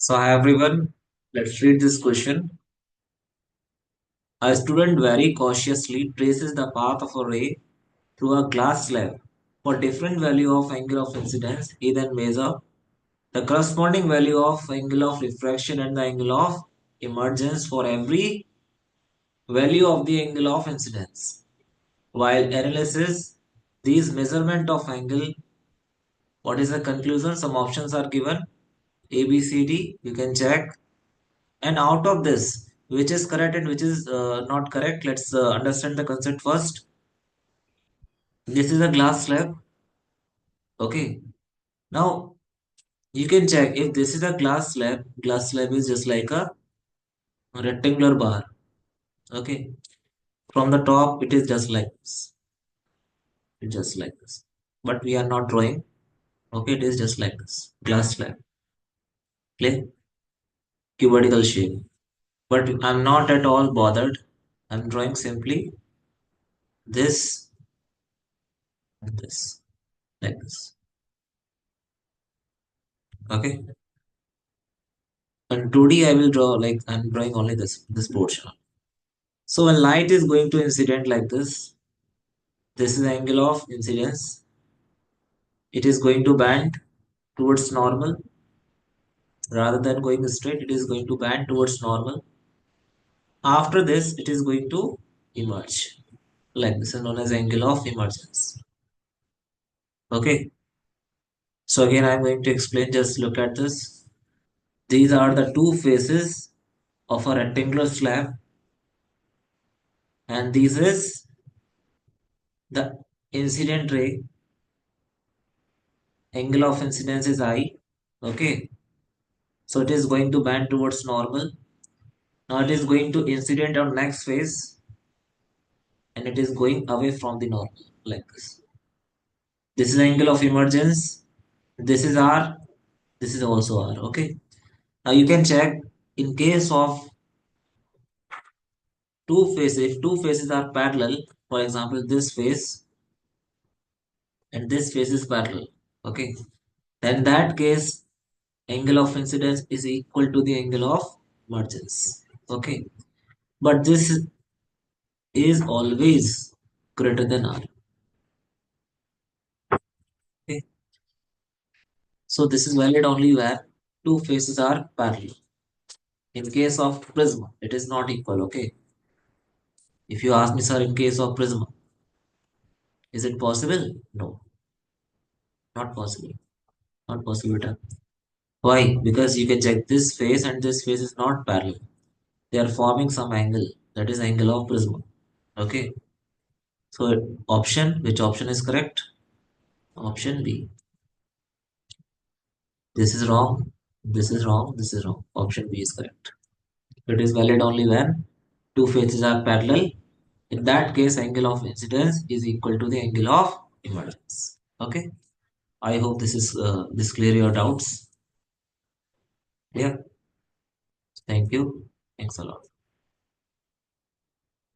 So, hi everyone, let's read this question. A student very cautiously traces the path of a ray through a glass slab. For different value of angle of incidence, he then measures the corresponding value of angle of refraction and the angle of emergence for every value of the angle of incidence. While analysis these measurement of angle, what is the conclusion? Some options are given A, B, C, D. You can check. And out of this, which is correct and which is not correct, let's understand the concept first. This is a glass slab. Okay. Now you can check if this is a glass slab. Glass slab is just like a rectangular bar. Okay. From the top, it is just like this. It's just like this. But we are not drawing. Okay. It is just like this. Glass slab. Okay. Cubical shape. But I'm not at all bothered. I'm drawing simply this and this. Like this. Okay. And 2D I will draw like I'm drawing only this portion. So when light is going to incident like this is the angle of incidence. It is going to bend towards normal rather than going straight. It is going to bend towards normal. After this, it is going to emerge like this is known as angle of emergence. Okay. So again, I'm going to explain. Just look at this. These are the two faces of a rectangular slab, and this is the incident ray. Angle of incidence is I. Okay, so it is going to bend towards normal. Now it is going to incident on next phase, and it is going away from the normal like this. This is angle of emergence. This is R. This is also R. Okay. Now you can check in case of two phases. If two phases are parallel, for example, this phase and this phase is parallel. Okay. Then that case, angle of incidence is equal to the angle of emergence. Okay. But this is always greater than R. Okay. So this is valid only where two faces are parallel. In case of prism, it is not equal. Okay. If you ask me, sir, in case of prism, is it possible? No, not possible. Not possible. Beta. Why? Because you can check this face and this face is not parallel. They are forming some angle. That is angle of prism. Okay. So option, which option is correct? Option B. This is wrong. This is wrong. This is wrong. Option B is correct. It is valid only when two faces are parallel. In that case, angle of incidence is equal to the angle of emergence. Okay. I hope this clear your doubts. Yeah. Thank you. Thanks a lot.